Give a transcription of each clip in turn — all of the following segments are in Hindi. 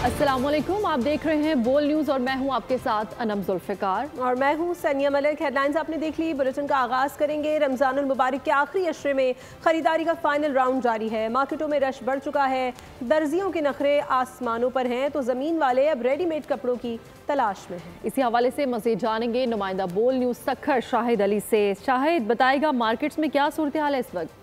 अस्सलामुअलैकुम, आप देख रहे हैं बोल न्यूज़ और मैं हूं आपके साथ अनम जुल्फ़िकार और मैं हूं सनिया मलिक। हेडलाइंस आपने देख ली। बुलेटिन का आगाज़ करेंगे। रमज़ानुल मुबारक के आखिरी अशरे में ख़रीदारी का फाइनल राउंड जारी है। मार्केटों में रश बढ़ चुका है। दर्जियों के नखरे आसमानों पर हैं तो ज़मीन वाले अब रेडीमेड कपड़ों की तलाश में हैं। इसी हवाले से मज़ीद जानेंगे नुमाइंदा बोल न्यूज़ सखर शाहिद अली से। शाहिद, बताएगा मार्केट्स में क्या सूरत हाल है इस वक्त?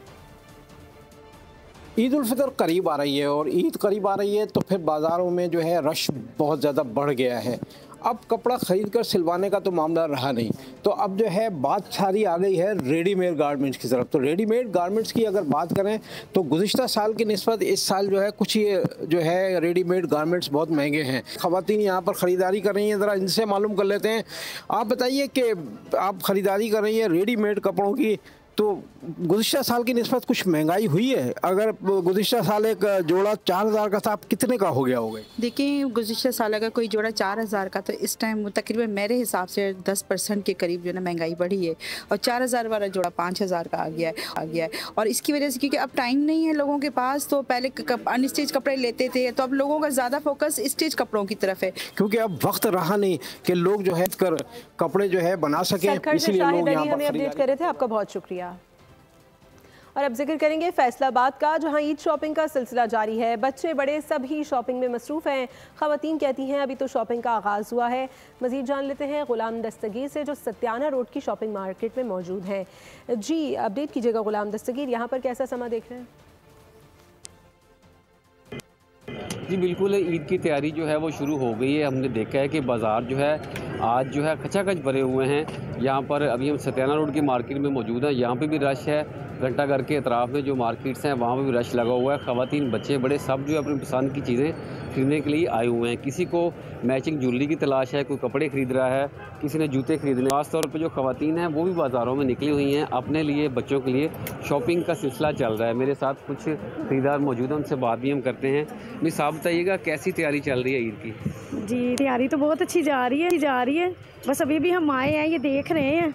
ईद उल फितर करीब आ रही है और ईद करीब आ रही है तो फिर बाज़ारों में जो है रश बहुत ज़्यादा बढ़ गया है। अब कपड़ा ख़रीद कर सिलवाने का तो मामला रहा नहीं, तो अब जो है बात सारी आ गई है रेडीमेड गारमेंट्स की तरफ। तो रेडीमेड गारमेंट्स की अगर बात करें तो गुज़िश्ता साल की निस्बत इस साल जो है कुछ ये जो है रेडीमेड गारमेंट्स बहुत महंगे हैं। ख़वातीन यहाँ पर ख़रीदारी कर रही हैं, ज़रा इनसे मालूम कर लेते हैं। आप बताइए कि आप ख़रीदारी कर रही हैं रेडीमेड कपड़ों की, तो गुज़िश्ता साल की निस्बत कुछ महंगाई हुई है? अगर गुज़िश्ता साल एक जोड़ा 4000 का था, आप कितने का हो गया होगा? देखिए, गुज़िश्ता साल अगर कोई जोड़ा 4000 का, तो इस टाइम तकरीबन मेरे हिसाब से 10% के करीब जो है ना महंगाई बढ़ी है और 4000 वाला जोड़ा 5000 का आ गया है। और इसकी वजह से क्योंकि अब टाइम नहीं है लोगों के पास, तो पहले अनस्टिच कपड़े लेते थे, तो अब लोगों का ज़्यादा फोकस स्टिच कपड़ों की तरफ है, क्योंकि अब वक्त रहा नहीं कि लोग जो है कर कपड़े जो है बना सकें, इसीलिए लोग यहाँ पर अपडेट कर रहे थे। आपका बहुत शुक्रिया। और अब जिक्र करेंगे फैसलाबाद का, जहां ईद शॉपिंग का सिलसिला जारी है। बच्चे बड़े सभी शॉपिंग में मसरूफ़ हैं। ख़वातीन कहती हैं अभी तो शॉपिंग का आगाज़ हुआ है। मज़ीद जान लेते हैं ग़ुलाम दस्तगीर से, जो सत्याना रोड की शॉपिंग मार्केट में मौजूद हैं। जी अपडेट कीजिएगा ग़ुलाम दस्तगीर, यहाँ पर कैसा समा देख रहे हैं? जी बिल्कुल, ईद की तैयारी जो है वो शुरू हो गई है। हमने देखा है कि बाज़ार जो है आज जो है खचाखच भरे हुए हैं। यहाँ पर अभी हम सत्याना रोड की मार्केट में मौजूद हैं, यहाँ पे भी रश है। घंटा घर के अतराफ़ में जो मार्केट्स हैं वहाँ पे भी रश लगा हुआ है। ख़वातीन बच्चे बड़े सब जो है अपनी पसंद की चीज़ें खरीदने के लिए आए हुए हैं। किसी को मैचिंग ज्वेलरी की तलाश है, कोई कपड़े ख़रीद रहा है, किसी ने जूते खरीदने। ख़ास तौर पर जो ख़वातीन हैं वो भी बाज़ारों में निकली हुई हैं अपने लिए, बच्चों के लिए शॉपिंग का सिलसिला चल रहा है। मेरे साथ कुछ खरीदार मौजूद हैं, उनसे बात भी हम करते हैं। मिस, आप बताइएगा कैसी तैयारी चल रही है ईद की? जी तैयारी तो बहुत अच्छी जा रही है। बस अभी भी हम आए हैं, ये देख रहे हैं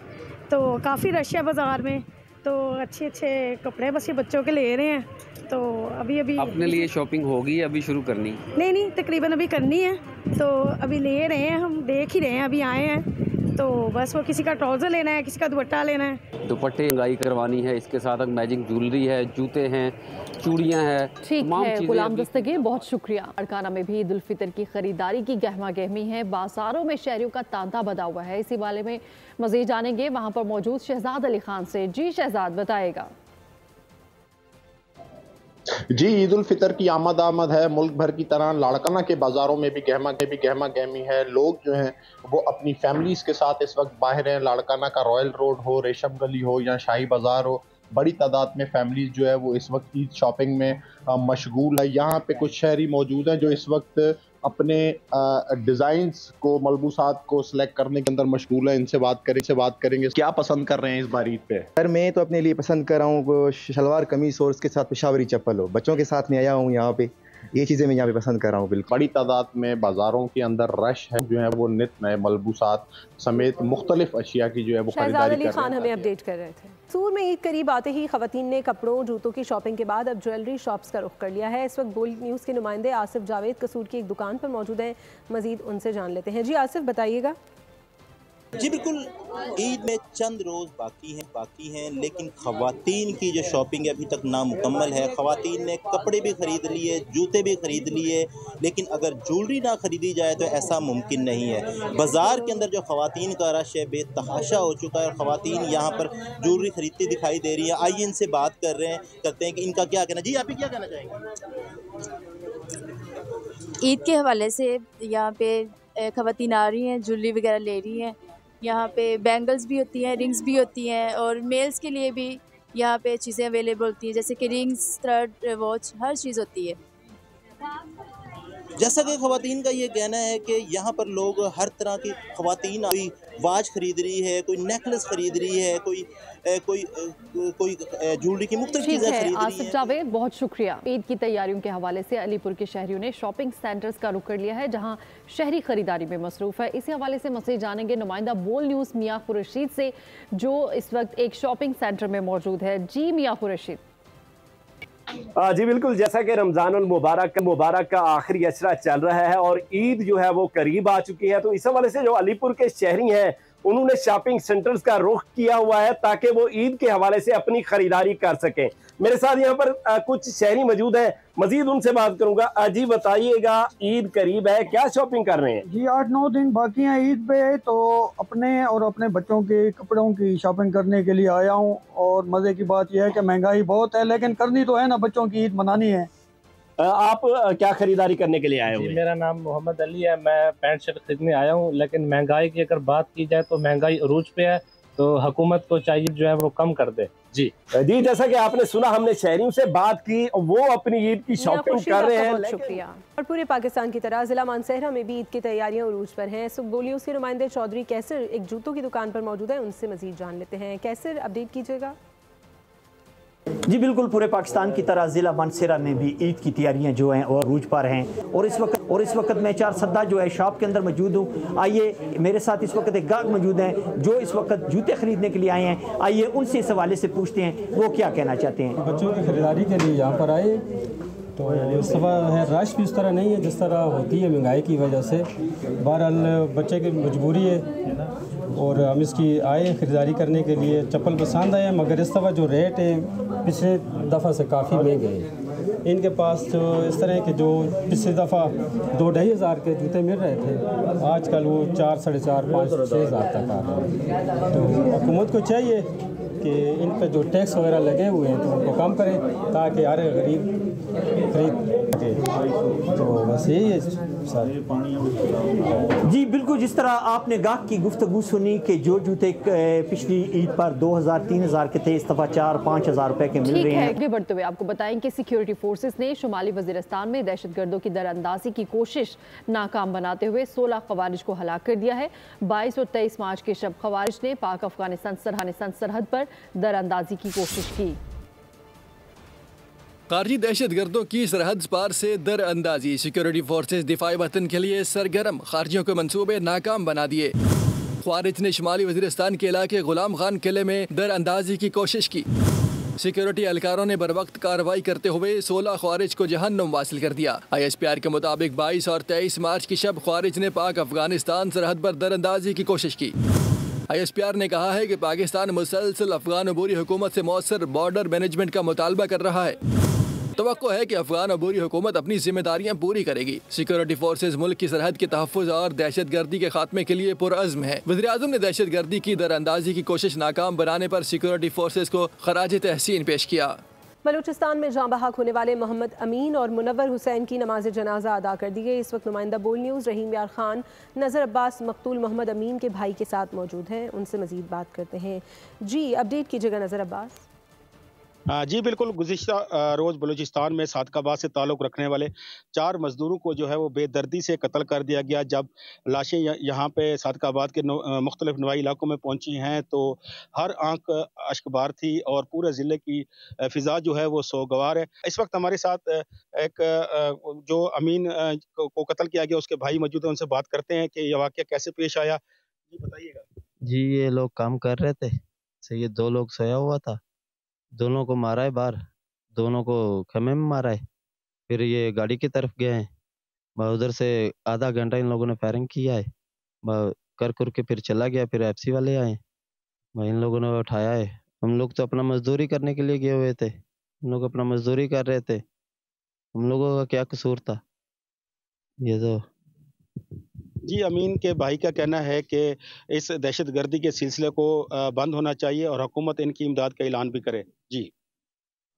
तो काफ़ी रश है बाज़ार में, तो अच्छे कपड़े बस ये बच्चों के ले रहे हैं। तो अभी अपने लिए शॉपिंग होगी या अभी शुरू करनी? नहीं, तकरीबन अभी करनी है, तो अभी ले रहे हैं, हम देख ही रहे हैं, अभी आए हैं तो बस वो किसी का ट्राउज़र लेना है, किसी का दुपट्टा लेना है, दुपट्टे रंगाई करवानी है, इसके साथ मैचिंग ज्वेलरी है, जूते हैं, चूड़ियाँ हैं। ठीक है ग़ुलाम दस्तगीर, बहुत शुक्रिया। अरकाना में भी ईद उल फितर की खरीदारी की गहमा गहमी है। बाज़ारों में शहरियों का तांता बधा हुआ है। इसी बारे में मज़ीद जानेंगे वहाँ पर मौजूद शहजाद अली खान से। जी शहजाद, बताएगा। जी, ईद उल फितर की आमद है। मुल्क भर की तरह लाड़काना के बाज़ारों में भी गहमा गहमी है। लोग जो हैं वो अपनी फैमिलीज़ के साथ इस वक्त बाहर हैं। लाड़काना का रॉयल रोड हो, रेशम गली हो या शाही बाज़ार हो, बड़ी तादाद में फैमिलीज़ जो है वो इस वक्त ईद शॉपिंग में मशगूल है। यहाँ पे कुछ शहरी मौजूद हैं जो इस वक्त अपने डिज़ाइंस को, मलबूसात को सिलेक्ट करने के अंदर मशगूल है। इनसे बात करेंगे क्या पसंद कर रहे हैं इस बार ईद पे? सर मैं तो अपने लिए पसंद कर रहा हूँ शलवार कमीज और उसके साथ पेशावरी चप्पल हो। बच्चों के साथ में आया हूँ यहाँ पे, ये चीज़ें मैं यहाँ पे पसंद कर रहा हूँ। बिल्कुल बड़ी तादाद में बाज़ारों के अंदर रश है, जो है वो नित नए मलबूसात समेत मुख्तलिफ अशिया की जो है वो खरीदारी कर रहे हैं। खान हमें अपडेट कर रहे थे। सूर में ईद करीब आते ही ख़वातीन ने कपड़ों जूतों की शॉपिंग के बाद अब ज्वेलरी शॉप्स का रुख कर लिया है। इस वक्त बोल न्यूज़ के नुमाइंदे आसिफ जावेद कसूर की एक दुकान पर मौजूद हैं। मजीद उनसे जान लेते हैं। जी आसिफ, बताइएगा। जी बिल्कुल, ईद में चंद रोज़ बाकी हैं, लेकिन ख़वातीन की जो शॉपिंग है अभी तक नामुकम्मल है। ख़वातीन ने कपड़े भी ख़रीद लिए, जूते भी ख़रीद लिए, लेकिन अगर ज्वेलरी ना ख़रीदी जाए तो ऐसा मुमकिन नहीं है। बाज़ार के अंदर जो ख़वातीन का रश है बेतहाशा हो चुका है और ख़वातीन यहाँ पर ज्वेलरी ख़रीदती दिखाई दे रही है। आइए इनसे बात करते हैं कि इनका क्या कहना। जी, आप ही क्या कहना चाहेंगे? ईद के हवाले से यहाँ पे ख़वातीन आ रही हैं, ज्वेलरी वगैरह ले रही हैं। यहाँ पे बैंगल्स भी होती हैं, रिंग्स भी होती हैं और मेल्स के लिए भी यहाँ पे चीज़ें अवेलेबल होती हैं, जैसे कि रिंग्स, थ्रेड, वॉच, हर चीज़ होती है। जैसा कि ख़वातीन का ये कहना है कि यहाँ पर लोग हर तरह की ख़वातीन, कोई वाच ख़रीद रही है, कोई नेकलेस ख़रीद रही है, कोई ज्वेलरी की मुख्तलिफ चीज़ें खरीद रही है। आसिफ जावेद, बहुत शुक्रिया। ईद की तैयारियों के हवाले से अलीपुर के शहरियों ने शॉपिंग सेंटर्स का रुख कर लिया है, जहां शहरी खरीदारी में मसरूफ़ है। इसी हवाले से मज़ीद जानेंगे नुमाइंदा बोल न्यूज़ मियां खुर्शीद से, जो इस वक्त एक शॉपिंग सेंटर में मौजूद है। जी मियां खुर्शीद। जी बिल्कुल, जैसा कि रमजानुल मुबारक का आखिरी अशरा चल रहा है और ईद जो है वो करीब आ चुकी है, तो इस हवाले से जो अलीपुर के शहरी हैं उन्होंने शॉपिंग सेंटर्स का रुख किया हुआ है ताकि वो ईद के हवाले से अपनी खरीदारी कर सकें। मेरे साथ यहाँ पर कुछ शहरी मौजूद हैं, मजीद उनसे बात करूंगा। जी बताइएगा, ईद करीब है, क्या शॉपिंग कर रहे हैं? जी 8-9 दिन बाकी हैं ईद पे, तो अपने और अपने बच्चों के कपड़ों की शॉपिंग करने के लिए आया हूँ। और मज़े की बात यह है कि महंगाई बहुत है, लेकिन करनी तो है ना, बच्चों की ईद मनानी है। आप क्या खरीदारी करने के लिए आए हुए? मेरा नाम मोहम्मद अली है, मैं पैंट शर्ट खरीदने आया हूँ। लेकिन महंगाई की अगर बात की जाए तो महंगाई अरूज पे है, तो हुकूमत को चाहिए जो है वो कम कर दे। जी जैसा कि आपने सुना, हमने शहरियों से बात की, वो अपनी ईद की शॉपिंग कर रहे हैं। शुक्रिया। और पूरे पाकिस्तान की तरह जिला मानसहरा में भी ईद की तैयारियां उरूज पर हैं। सुखबोलियों के नुमाइंदे चौधरी कैसर एक जूतों की दुकान पर मौजूद है, उनसे मजीद जान लेते हैं। कैसर, अपडेट कीजिएगा। जी बिल्कुल, पूरे पाकिस्तान की तरह ज़िला मानसहरा में भी ईद की तैयारियां जो हैं और रूज पर हैं। और इस वक्त मैं चार सद्दा जो है शॉप के अंदर मौजूद हूँ। आइए, मेरे साथ इस वक्त एक गाहक मौजूद हैं जो इस वक्त जूते खरीदने के लिए आए हैं। आइए उनसे इस हवाले से पूछते हैं वो क्या कहना चाहते हैं। बच्चों की खरीदारी के लिए यहाँ पर आए, तो इस दफ़ा है रश भी उस तरह नहीं है जिस तरह होती है महंगाई की वजह से। बहरहाल बच्चे की मजबूरी है और हम इसकी आए ख़रीदारी करने के लिए। चप्पल पसंद आए, मगर इस दफ़ा जो रेट है पिछले दफ़ा से काफ़ी महंगे हैं। इनके पास जो इस तरह के जो पिछली दफ़ा 2-2.5 हज़ार के जूते मिल रहे थे, आजकल वो 4, 4.5, 5, 6 हज़ार तक आ रहे हैं। तो हुकूमत को चाहिए कि इन पर जो टैक्स वगैरह लगे हुए हैं तो उनको कम करें ताकि हर गरीब खरीद सके। तो बस यही है सर। जी बिल्कुल, जिस तरह आपने गाहक की गुफ्तगू सुनी कि जो जूते पिछली ईद पर 2,000-3 हज़ार के थे, इस दफ़ा 4-5 हज़ार रुपए के मिल रहे हैं। आगे बढ़ते हुए आपको बताएं कि सिक्योरिटी फोर्सेस ने शुमाली वजीरिस्तान में दहशतगर्दों की दरअंदाजी की कोशिश नाकाम बनाते हुए 16 खवारिज को हलाक कर दिया है। 22 और 23 मार्च के शब खवारिज ने पाक अफगानिस्तान सरहद पर दरअंदाजी की कोशिश की। खारजी दहशतगर्दों की सरहद पार से दरअंदाजी। सिक्योरिटी फोर्सेस दिफाई वतन के लिए सरगर्म, खारजियों के मंसूबे नाकाम बना दिए। ख्वारिज ने शुमाली वजीरिस्तान के इलाके गुलाम खान किले में दरअंदाजी की कोशिश की। सिक्योरिटी एहलकारों ने बर वक्त कार्रवाई करते हुए 16 ख्वारिज को जहन्नुम वासिल कर दिया। ISPR के मुताबिक 22 और 23 मार्च की शब ख्वारिज ने पाक अफगानिस्तान सरहद पर दरअंदाजी की कोशिश की। ISPR ने कहा है कि पाकिस्तान मुसलसल अफगान अबूरी हुकूमत से मौसर बॉर्डर मैनेजमेंट का मुतालबा कर रहा है। तवक्को है कि अफगान अबूरी हुकूमत अपनी जिम्मेदारियां पूरी करेगी। सिक्योरिटी फोर्सेज मुल्क की सरहद के तहफ़्फ़ुज़ और दहशतगर्दी के खात्मे के लिए पुरअज़्म है। वज़ीर-ए-आज़म ने दहशतगर्दी की दरअंदाजी की कोशिश नाकाम बनाने पर सिक्योरिटी फोर्सेज को खराज तहसीन पेश किया। बलूचिस्तान में जाँ बहक होने वाले मोहम्मद अमीन और मुनव्वर हुसैन की नमाज जनाजा अदा कर दी गई। इस वक्त नुमाइंदा बोल न्यूज़ रहीम यार खान नज़र अब्बास मकतूल मोहम्मद अमीन के भाई के साथ मौजूद हैं, उनसे मज़ीद बात करते हैं। जी अपडेट कीजिएगा नज़र अब्बास। जी बिल्कुल, गुज़िश्ता रोज़ बलूचिस्तान में सादकाबाद से ताल्लुक़ रखने वाले 4 मज़दूरों को जो है वो बेदर्दी से कत्ल कर दिया गया। जब लाशें यहाँ पे सादकाबाद के मुख्तलिफ नवाही इलाकों में पहुँची हैं तो हर आंख अश्कबार थी और पूरे ज़िले की फ़िज़ा जो है वो सोगवार है। इस वक्त हमारे साथ एक जो अमीन को कत्ल किया गया उसके भाई मौजूद हैं, उनसे बात करते हैं कि यह वाक़या कैसे पेश आया। जी बताइएगा। जी ये लोग काम कर रहे थे, ये 2 लोग सोया हुआ था, दोनों को मारा है बाहर, दोनों को खेमे में मारा है। फिर ये गाड़ी की तरफ गए हैं, उधर से आधा घंटा इन लोगों ने फायरिंग किया है, कर के फिर चला गया। फिर FC वाले आए, इन लोगों ने उठाया है। हम लोग तो अपना मजदूरी करने के लिए गए हुए थे, हम लोग अपना मजदूरी कर रहे थे, हम लोगों का क्या कसूर था ये तो। जी अमीन के भाई का कहना है कि इस दहशतगर्दी के सिलसिले को बंद होना चाहिए और हुकूमत इनकी इमदाद का ऐलान भी करे। जी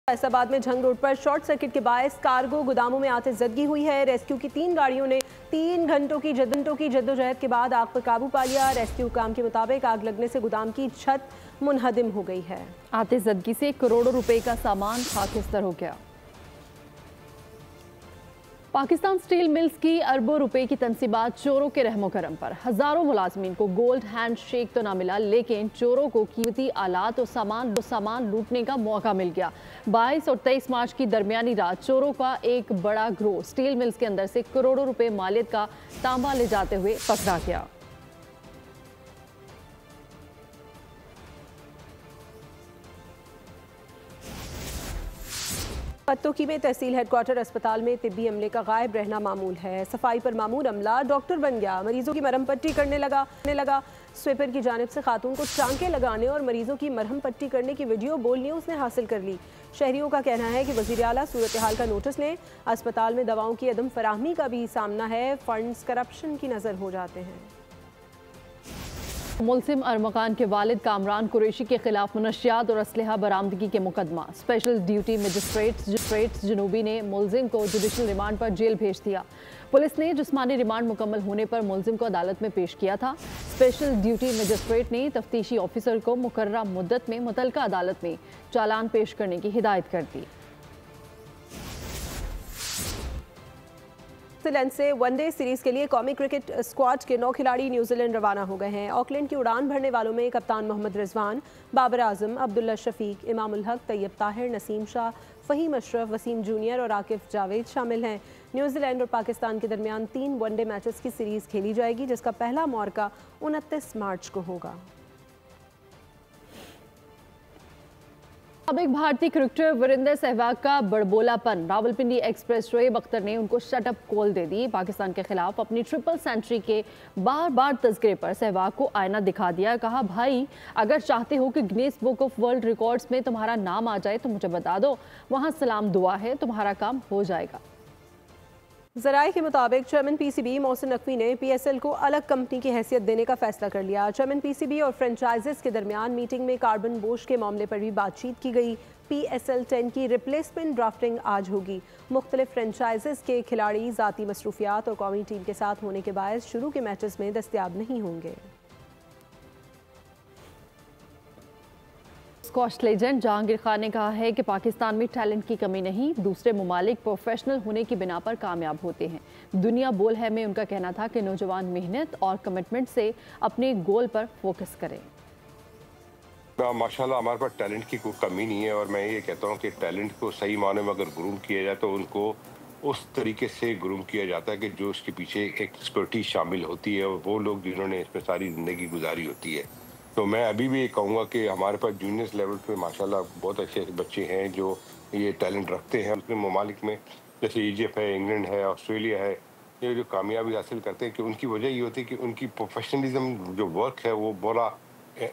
फैसलाबाद में झंग रोड पर शॉर्ट सर्किट के बायस कार्गो गोदामों में आतिशबाजी हुई है। रेस्क्यू की 3 गाड़ियों ने 3 घंटों की जद्दोजहद के बाद आग पर काबू पा लिया। रेस्क्यू काम के मुताबिक आग लगने से गोदाम की छत मुनहदिम हो गई है। आतिशबाजी से करोड़ों रुपए का सामान खाकिस्तर हो गया। पाकिस्तान स्टील मिल्स की अरबों रुपए की तनसीबात चोरों के रहमो करम पर। हजारों मुलाजमीन को गोल्ड हैंड शेक तो ना मिला, लेकिन चोरों को कीमती आलात और सामान लूटने का मौका मिल गया। 22 और 23 मार्च की दरमियानी रात चोरों का एक बड़ा ग्रोह स्टील मिल्स के अंदर से करोड़ों रुपए मालियत का तांबा ले जाते हुए पकड़ा गया। खत्तोकी में तहसील हेडक्वार्टर अस्पताल में तिब्बी अमले का गायब रहना मामूल है। सफाई पर मामूर अमला डॉक्टर बन गया, मरीजों की मरहम पट्टी करने लगा। स्वीपर की जानिब से खातून को टांके लगाने और मरीजों की मरहम पट्टी करने की वीडियो बोल न्यूज़ ने हासिल कर ली। शहरियों का कहना है कि वज़ीर आला सूरत हाल का नोटिस लें। अस्पताल में दवाओं की अदम फराहमी का भी सामना है, फंड्स करप्शन की नज़र हो जाते हैं। मुलसिम अरमकान के वालिद कामरान कुरैशी के खिलाफ मनशियात और असलहा बरामदगी के मुकदमा। स्पेशल ड्यूटी मजिस्ट्रेट जनूबी ने मुलजिम को जुडिशल रिमांड पर जेल भेज दिया। पुलिस ने जिस्मानी रिमांड मुकम्मल होने पर मुलजिम को अदालत में पेश किया था। स्पेशल ड्यूटी मजिस्ट्रेट ने तफ्तीशी ऑफिसर को मुकर्ररा मुद्दत में मुतलका अदालत में चालान पेश करने की हिदायत कर दी। न्यूजीलैंड से वनडे सीरीज के लिए कौमी क्रिकेट स्क्वाड के 9 खिलाड़ी न्यूजीलैंड रवाना हो गए हैं। ऑकलैंड की उड़ान भरने वालों में कप्तान मोहम्मद रिजवान, बाबर आजम, अब्दुल्ला शफीक, इमामुल हक, तैयब ताहिर, नसीम शाह, फ़हीम अशरफ, वसीम जूनियर और आकिफ जावेद शामिल हैं। न्यूजीलैंड और पाकिस्तान के दरमियान 3 वनडे मैचेस की सीरीज खेली जाएगी, जिसका पहला मुआरका 29 मार्च को होगा। अब एक भारतीय क्रिकेटर वीरेंद्र सहवाग का बड़बोलापन, रावलपिंडी एक्सप्रेस शोएब अख्तर ने उनको शटअप कॉल दे दी। पाकिस्तान के खिलाफ अपनी ट्रिपल सेंचुरी के बार तज़किरे पर सहवाग को आईना दिखा दिया। कहा, भाई अगर चाहते हो कि Guinness book of world records में तुम्हारा नाम आ जाए तो मुझे बता दो, वहाँ सलाम दुआ है, तुम्हारा काम हो जाएगा। ज़राए के मुताबिक चेयरमैन पीसीबी मोहसिन नकवी ने पीएसएल को अलग कंपनी की हैसियत देने का फैसला कर लिया। चेयरमैन पीसीबी और फ्रेंचाइजेस के दरमियान मीटिंग में कार्बन बोझ के मामले पर भी बातचीत की गई। PSL 10 की रिप्लेसमेंट ड्राफ्टिंग आज होगी। मुख्तलिफ फ्रेंचाइजेस के खिलाड़ी ज़ाती मसरूफियात और कौमी टीम के साथ होने के बायस शुरू के मैचेस में दस्तयाब नहीं होंगे। स्क्वॉश लेजेंड जहांगीर खान ने कहा है कि पाकिस्तान में टैलेंट की कमी नहीं, दूसरे ममालिक प्रोफेशनल होने की बिना पर कामयाब होते हैं। दुनिया बोल है में उनका कहना था कि नौजवान मेहनत और कमिटमेंट से अपने गोल पर फोकस करें। माशाल्लाह हमारे पास टैलेंट की कोई कमी नहीं है और मैं ये कहता हूँ कि टैलेंट को सही मायने में अगर ग्रूम किया जाए तो उनको उस तरीके से ग्रूम किया जाता है कि जो उसके पीछे एक एक्सपर्टीज शामिल होती है और वो लोग जिन्होंने इसमें सारी ज़िंदगी गुजारी होती है। तो मैं अभी भी ये कहूँगा कि हमारे पास जूनियर्स लेवल पे माशाल्लाह बहुत अच्छे बच्चे हैं जो ये टैलेंट रखते हैं। उसमें ममालिक में जैसे इजिप्ट है, इंग्लैंड है, ऑस्ट्रेलिया है, ये जो कामयाबी हासिल करते हैं कि उनकी वजह ये होती है कि उनकी प्रोफेशनलिज्म जो वर्क है वो बड़ा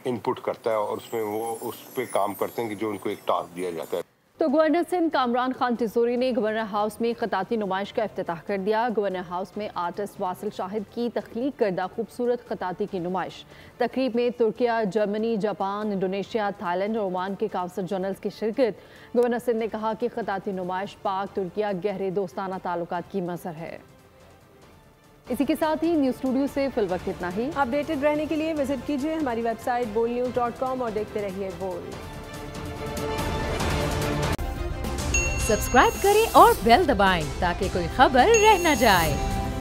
इनपुट करता है और उसमें वो उस पर काम करते हैं कि जो उनको एक टास्क दिया जाता है। तो गवर्नर सिंध कामरान खान तिजोरी ने गवर्नर हाउस में खताती नुमाइश का इफ्तिताह कर दिया। गवर्नर हाउस में आर्टिस्ट वासिल शाहिद की तख्लीक करदा खूबसूरत खताती की नुमाइश। तकरीब में Türkiye, Germany, Japan, Indonesia, Thailand और ओमान के काउंसिल जनरल्स की शिरकत। गवर्नर सिंध ने कहा कि खताती नुमाइश पाक तुर्किया गहरे दोस्ताना ताल्लुकात की मज़हर है। इसी के साथ ही न्यूज़ स्टूडियो से फिल वक्त इतना ही। अपडेटेड रहने के लिए विजिट कीजिए हमारी वेबसाइट bolnews.com और देखते रहिए बोल। सब्सक्राइब करें और बेल दबाएं ताकि कोई खबर रह न जाए।